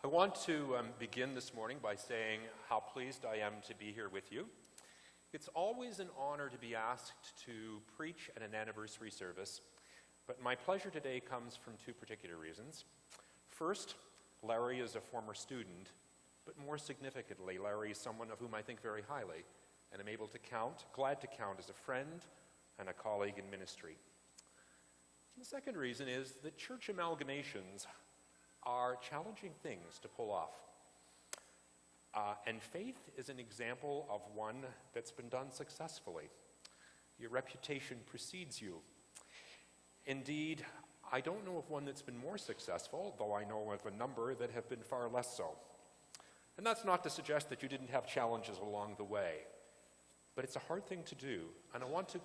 I want to begin this morning by saying how pleased I am to be here with you. It's always an honor to be asked to preach at an anniversary service, but my pleasure today comes from two particular reasons. First, Larry is a former student, but more significantly, Larry is someone of whom I think very highly, and I'm glad to count as a friend and a colleague in ministry. And the second reason is that church amalgamations are challenging things to pull off. And faith is an example of one that's been done successfully. Your reputation precedes you. Indeed, I don't know of one that's been more successful, though I know of a number that have been far less so. And that's not to suggest that you didn't have challenges along the way, but it's a hard thing to do. And I want to,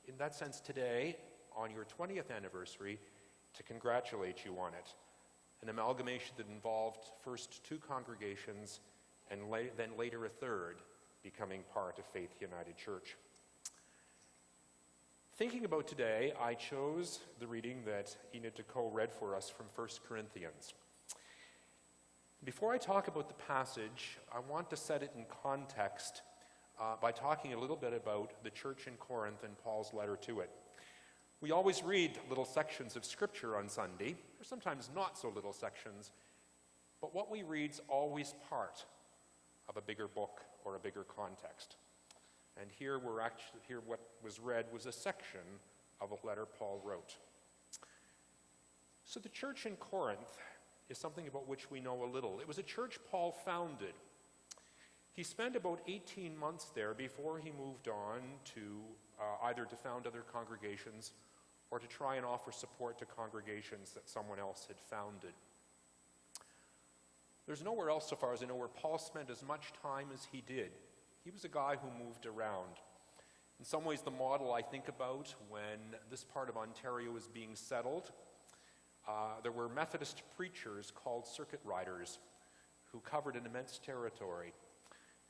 in that sense today, on your 20th anniversary, to congratulate you on it. An amalgamation that involved first two congregations and then later a third becoming part of Faith United Church. Thinking about today, I chose the reading that Ina Decaux read for us from 1 Corinthians. Before I talk about the passage, I want to set it in context by talking a little bit about the church in Corinth and Paul's letter to it. We always read little sections of Scripture on Sunday, or sometimes not so little sections, but what we read's always part of a bigger book or a bigger context. And here what was read was a section of a letter Paul wrote. So the church in Corinth is something about which we know a little. It was a church Paul founded. He spent about 18 months there before he moved on to either to found other congregations or to try and offer support to congregations that someone else had founded. There's nowhere else, so far as I know, where Paul spent as much time as he did. He was a guy who moved around. In some ways, the model I think about when this part of Ontario was being settled, there were Methodist preachers called circuit riders who covered an immense territory.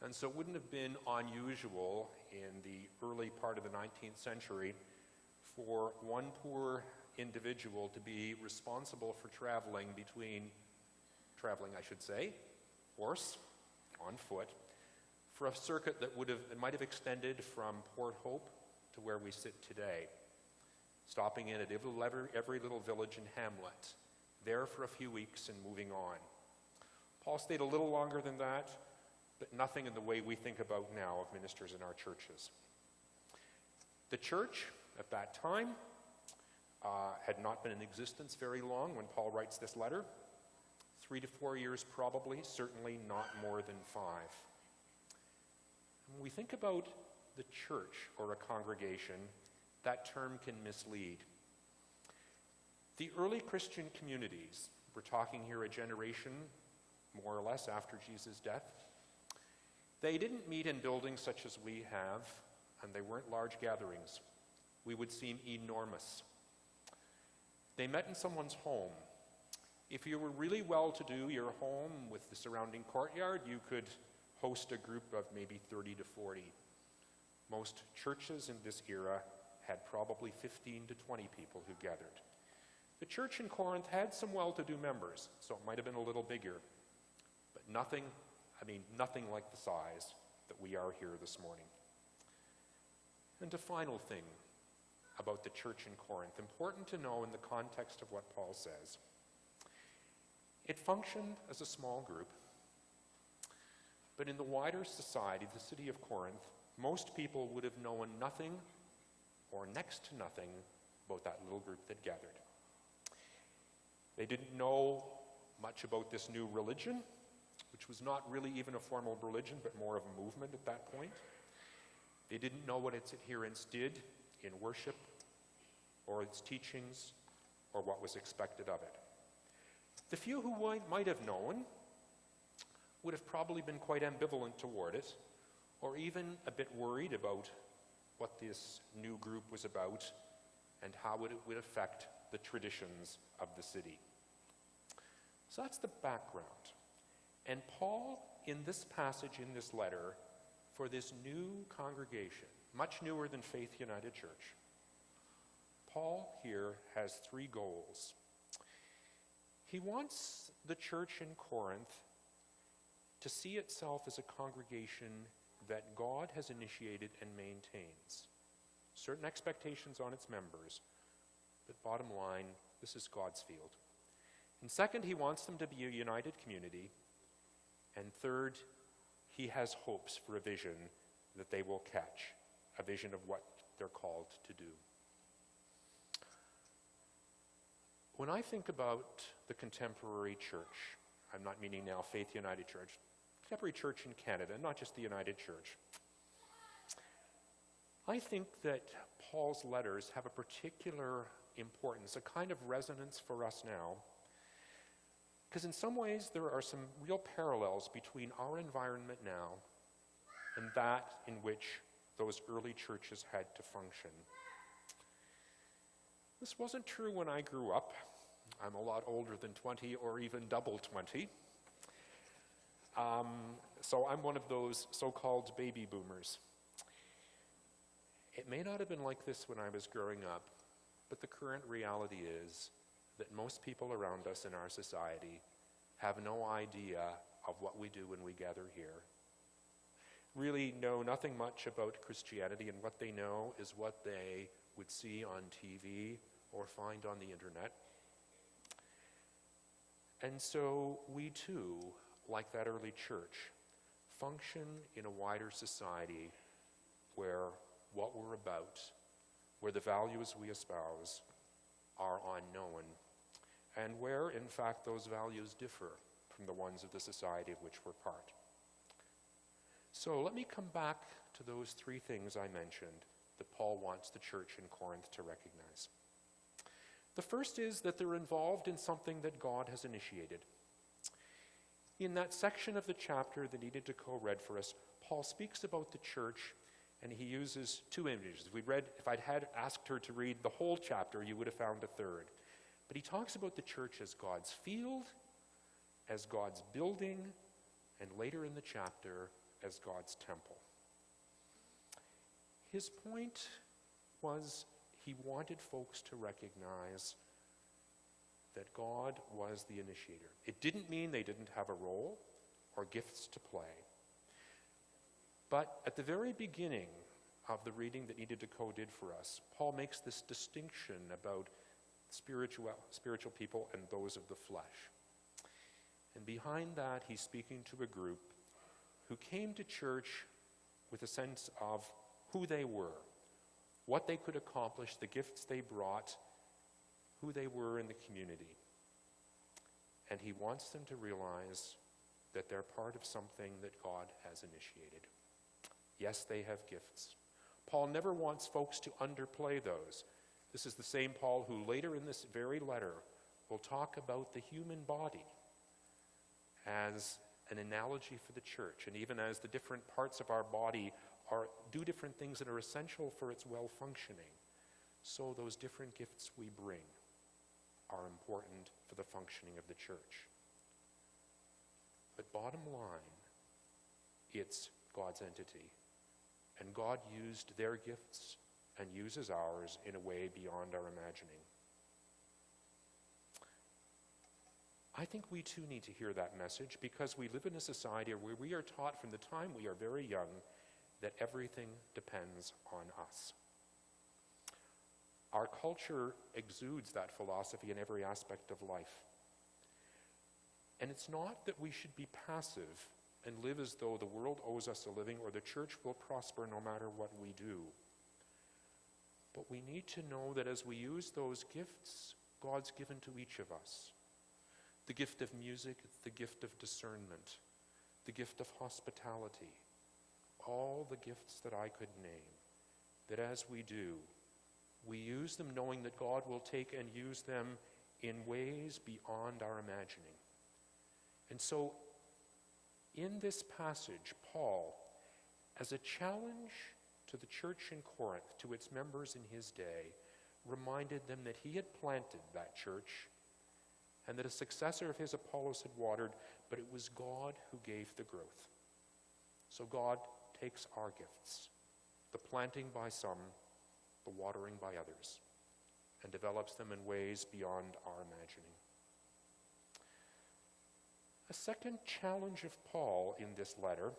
And so it wouldn't have been unusual in the early part of the 19th century for one poor individual to be responsible for traveling, horse, on foot, for a circuit that might have extended from Port Hope to where we sit today, stopping in at every little village and hamlet, there for a few weeks and moving on. Paul stayed a little longer than that, but nothing in the way we think about now of ministers in our churches. The church at that time had not been in existence very long when Paul writes this letter. 3 to 4 years probably, certainly not more than 5. When we think about the church or a congregation, that term can mislead. The early Christian communities, we're talking here a generation more or less after Jesus' death, they didn't meet in buildings such as we have, and they weren't large gatherings. We would seem enormous. They met in someone's home. If you were really well-to-do, your home with the surrounding courtyard, you could host a group of maybe 30 to 40. Most churches in this era had probably 15 to 20 people who gathered. The church in Corinth had some well-to-do members, so it might have been a little bigger, but nothing like the size that we are here this morning. And a final thing about the church in Corinth, important to know in the context of what Paul says. It functioned as a small group, but in the wider society, the city of Corinth, most people would have known nothing or next to nothing about that little group that gathered. They didn't know much about this new religion, which was not really even a formal religion, but more of a movement at that point. They didn't know what its adherents did in worship or its teachings or what was expected of it. The few who might have known would have probably been quite ambivalent toward it, or even a bit worried about what this new group was about and how it would affect the traditions of the city. So that's the background. And Paul, in this passage, in this letter, for this new congregation, much newer than Faith United Church, Paul here has 3 goals. He wants the church in Corinth to see itself as a congregation that God has initiated and maintains. Certain expectations on its members, but bottom line, this is God's field. And second, he wants them to be a united community. And third, he has hopes for a vision that they will catch, a vision of what they're called to do. When I think about the contemporary church, I'm not meaning now Faith United Church, contemporary church in Canada, not just the United Church, I think that Paul's letters have a particular importance, a kind of resonance for us now, because in some ways there are some real parallels between our environment now and that in which those early churches had to function. This wasn't true when I grew up. I'm a lot older than 20 or even double 20. So I'm one of those so-called baby boomers. It may not have been like this when I was growing up, but the current reality is that most people around us in our society have no idea of what we do when we gather here. Really know nothing much about Christianity, and what they know is what they would see on TV or find on the internet. And so we too, like that early church, function in a wider society where what we're about, where the values we espouse are unknown, and where, in fact, those values differ from the ones of the society of which we're part. So let me come back to those three things I mentioned that Paul wants the church in Corinth to recognize. The first is that they're involved in something that God has initiated. In that section of the chapter that Edith Decaux read for us, Paul speaks about the church, and he uses two images. If I'd asked her to read the whole chapter, you would have found a third. But he talks about the church as God's field, as God's building, and later in the chapter, as God's temple. His point was he wanted folks to recognize that God was the initiator. It didn't mean they didn't have a role or gifts to play. But at the very beginning of the reading that Edith Decaux did for us, Paul makes this distinction about spiritual people and those of the flesh. And behind that, he's speaking to a group who came to church with a sense of who they were, what they could accomplish, the gifts they brought, who they were in the community. And he wants them to realize that they're part of something that God has initiated. Yes, they have gifts. Paul never wants folks to underplay those. This is the same Paul who later in this very letter will talk about the human body as an analogy for the church, and even as the different parts of our body do different things that are essential for its well-functioning, so those different gifts we bring are important for the functioning of the church. But bottom line, it's God's entity. And God used their gifts and uses ours in a way beyond our imagining. I think we too need to hear that message, because we live in a society where we are taught from the time we are very young that everything depends on us. Our culture exudes that philosophy in every aspect of life. And it's not that we should be passive and live as though the world owes us a living or the church will prosper no matter what we do. But we need to know that as we use those gifts God's given to each of us, the gift of music, the gift of discernment, the gift of hospitality, all the gifts that I could name, that as we do, we use them knowing that God will take and use them in ways beyond our imagining. And so, in this passage, Paul, as a challenge to the church in Corinth, to its members in his day, reminded them that he had planted that church and that a successor of his, Apollos, had watered, but it was God who gave the growth. So God takes our gifts, the planting by some, the watering by others, and develops them in ways beyond our imagining. A second challenge of Paul in this letter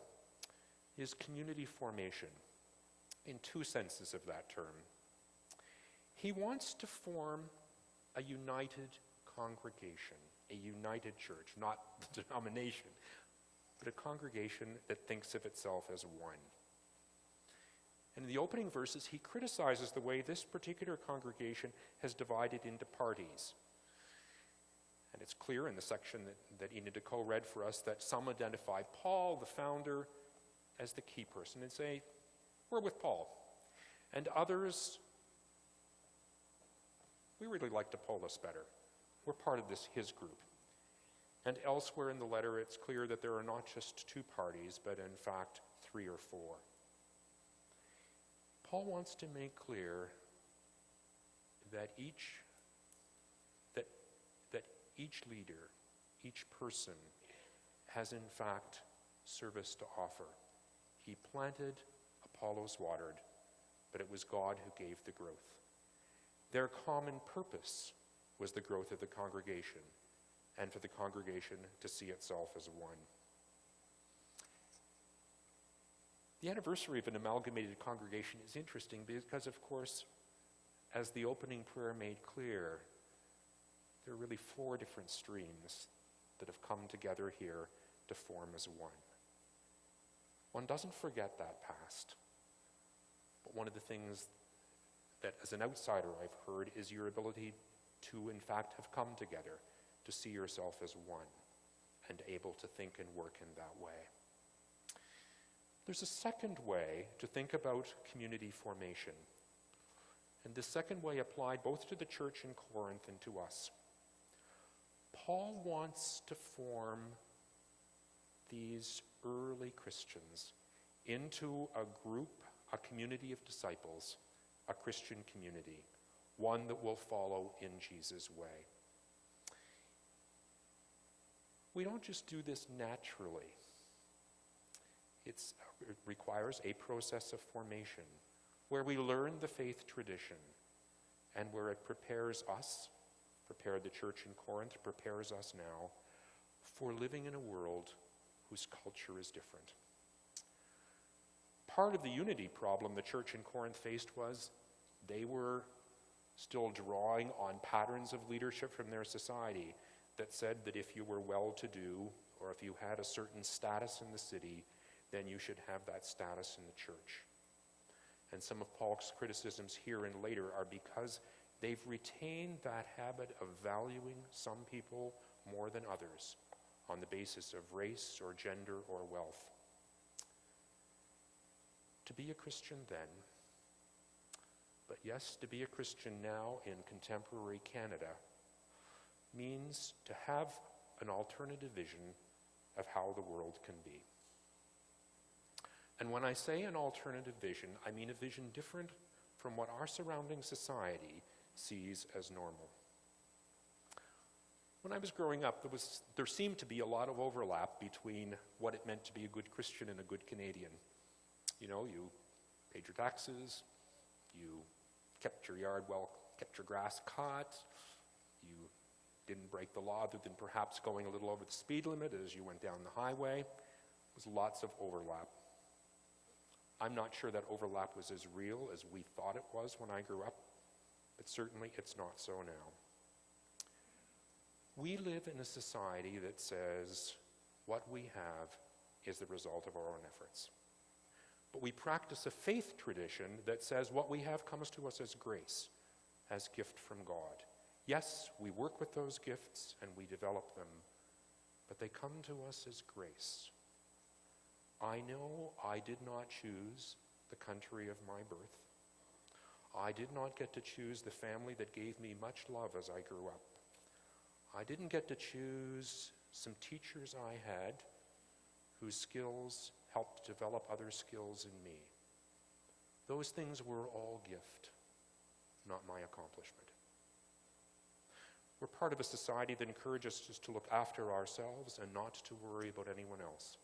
is community formation, in two senses of that term. He wants to form a united congregation, a united church, not a denomination, but a congregation that thinks of itself as one. And in the opening verses, he criticizes the way this particular congregation has divided into parties. And it's clear in the section that Ina Decaux read for us that some identify Paul, the founder, as the key person and say, we're with Paul. And others, we really like Apollos better. We're part of his group. And elsewhere in the letter, it's clear that there are not just two parties, but in fact, 3 or 4. Paul wants to make clear that each leader, each person, has in fact service to offer. He planted, Apollos watered, but it was God who gave the growth. Their common purpose was the growth of the congregation, and for the congregation to see itself as one. The anniversary of an amalgamated congregation is interesting because, of course, as the opening prayer made clear, there are really 4 different streams that have come together here to form as one. One doesn't forget that past. But one of the things that as an outsider I've heard is your ability to in fact have come together, to see yourself as one and able to think and work in that way. There's a second way to think about community formation. And this second way applied both to the church in Corinth and to us. Paul wants to form these early Christians into a group, a community of disciples, a Christian community, one that will follow in Jesus' way. We don't just do this naturally. It requires a process of formation where we learn the faith tradition and where it prepares us, prepared the church in Corinth, prepares us now for living in a world whose culture is different. Part of the unity problem the church in Corinth faced was they were still drawing on patterns of leadership from their society that said that if you were well-to-do or if you had a certain status in the city, then you should have that status in the church. And some of Paul's criticisms here and later are because they've retained that habit of valuing some people more than others on the basis of race or gender or wealth. To be a Christian then, but yes, to be a Christian now in contemporary Canada, means to have an alternative vision of how the world can be. And when I say an alternative vision, I mean a vision different from what our surrounding society sees as normal. When I was growing up, there seemed to be a lot of overlap between what it meant to be a good Christian and a good Canadian. You know, you paid your taxes, you kept your yard well, kept your grass cut, you didn't break the law other than perhaps going a little over the speed limit as you went down the highway. There was lots of overlap. I'm not sure that overlap was as real as we thought it was when I grew up, but certainly it's not so now. We live in a society that says what we have is the result of our own efforts. But we practice a faith tradition that says what we have comes to us as grace, as gift from God. Yes, we work with those gifts and we develop them, but they come to us as grace. I know I did not choose the country of my birth. I did not get to choose the family that gave me much love as I grew up. I didn't get to choose some teachers I had whose skills helped develop other skills in me. Those things were all gift, not my accomplishment. We're part of a society that encourages us to look after ourselves and not to worry about anyone else.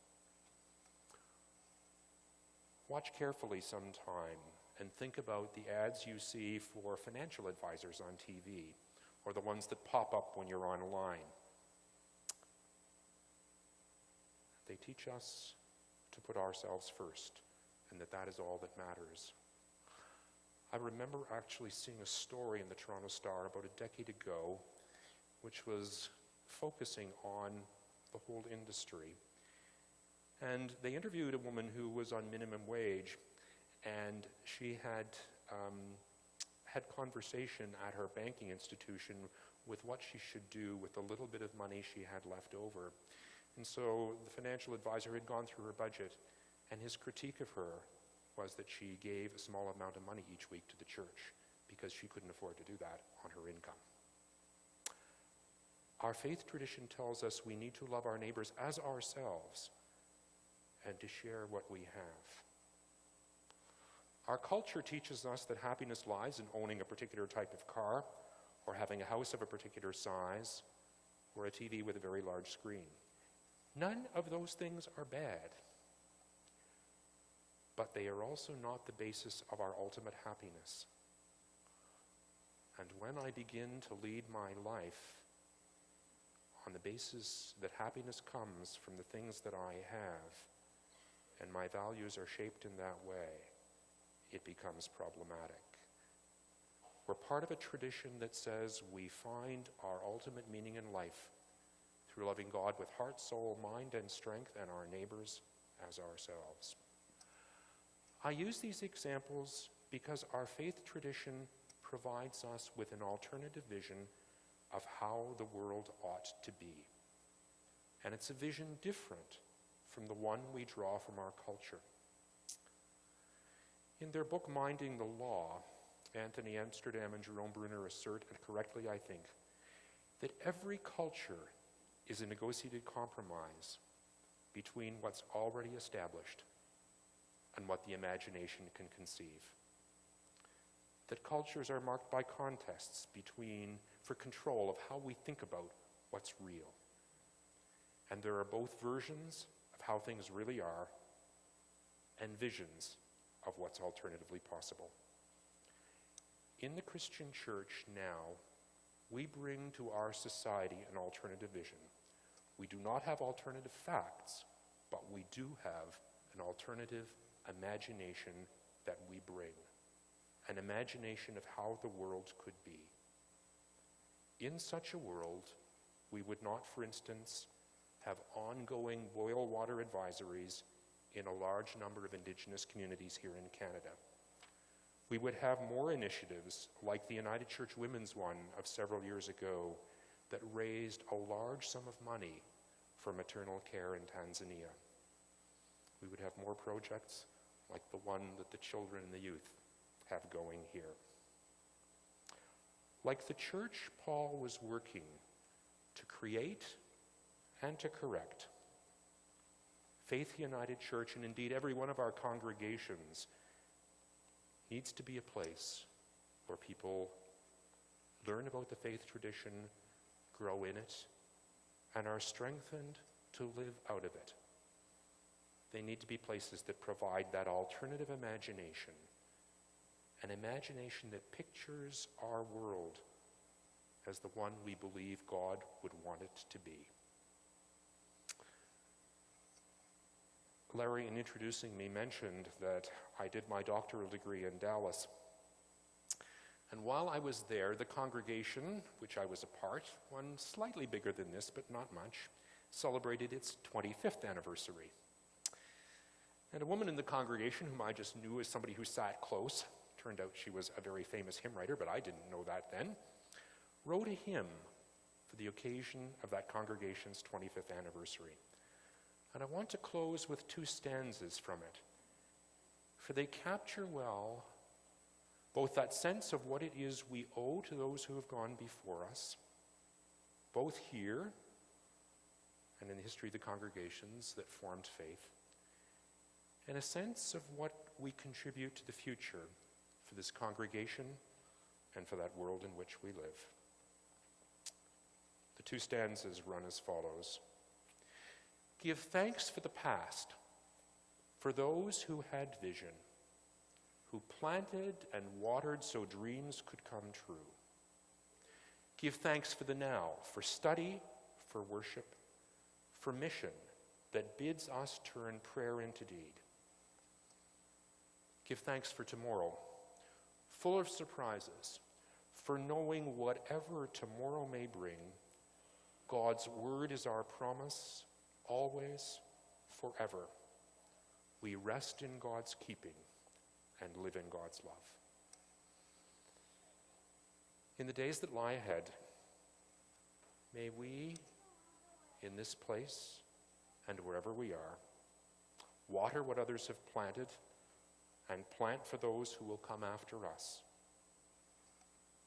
Watch carefully sometime and think about the ads you see for financial advisors on TV or the ones that pop up when you're online. They teach us to put ourselves first, and that is all that matters. I remember actually seeing a story in the Toronto Star about a decade ago, which was focusing on the whole industry. And they interviewed a woman who was on minimum wage, and she had had conversation at her banking institution with what she should do with the little bit of money she had left over. And so the financial advisor had gone through her budget, and his critique of her was that she gave a small amount of money each week to the church because she couldn't afford to do that on her income. Our faith tradition tells us we need to love our neighbors as ourselves and to share what we have. Our culture teaches us that happiness lies in owning a particular type of car, or having a house of a particular size, or a TV with a very large screen. None of those things are bad, but they are also not the basis of our ultimate happiness. And when I begin to lead my life on the basis that happiness comes from the things that I have, and my values are shaped in that way, it becomes problematic. We're part of a tradition that says we find our ultimate meaning in life through loving God with heart, soul, mind, and strength, and our neighbors as ourselves. I use these examples because our faith tradition provides us with an alternative vision of how the world ought to be. And it's a vision different from the one we draw from our culture. In their book, Minding the Law, Anthony Amsterdam and Jerome Bruner assert, and correctly I think, that every culture is a negotiated compromise between what's already established and what the imagination can conceive. That cultures are marked by contests for control of how we think about what's real. And there are both versions of how things really are and visions of what's alternatively possible. In the Christian church now, we bring to our society an alternative vision. We do not have alternative facts, but we do have an alternative imagination that we bring, an imagination of how the world could be. In such a world, we would not, for instance, have ongoing boil water advisories in a large number of Indigenous communities here in Canada. We would have more initiatives like the United Church Women's one of several years ago that raised a large sum of money for maternal care in Tanzania. We would have more projects like the one that the children and the youth have going here. Like the church, Paul was working to create and to correct. Faith United Church, and indeed every one of our congregations, needs to be a place where people learn about the faith tradition, grow in it, and are strengthened to live out of it. They need to be places that provide that alternative imagination, an imagination that pictures our world as the one we believe God would want it to be. Larry, in introducing me, mentioned that I did my doctoral degree in Dallas. And while I was there, the congregation, which I was a part, one slightly bigger than this, but not much, celebrated its 25th anniversary. And a woman in the congregation, whom I just knew as somebody who sat close, turned out she was a very famous hymn writer, but I didn't know that then, wrote a hymn for the occasion of that congregation's 25th anniversary. And I want to close with two stanzas from it, for they capture well both that sense of what it is we owe to those who have gone before us, both here and in the history of the congregations that formed faith, and a sense of what we contribute to the future for this congregation and for that world in which we live. The two stanzas run as follows. Give thanks for the past, for those who had vision, who planted and watered so dreams could come true. Give thanks for the now, for study, for worship, for mission, that bids us turn prayer into deed. Give thanks for tomorrow, full of surprises, for knowing whatever tomorrow may bring, God's word is our promise, always, forever. We rest in God's keeping and live in God's love. In the days that lie ahead, may we, in this place and wherever we are, water what others have planted and plant for those who will come after us.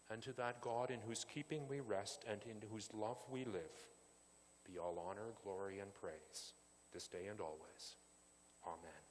And to that God in whose keeping we rest and in whose love we live, be all honor, glory, and praise, this day and always. Amen.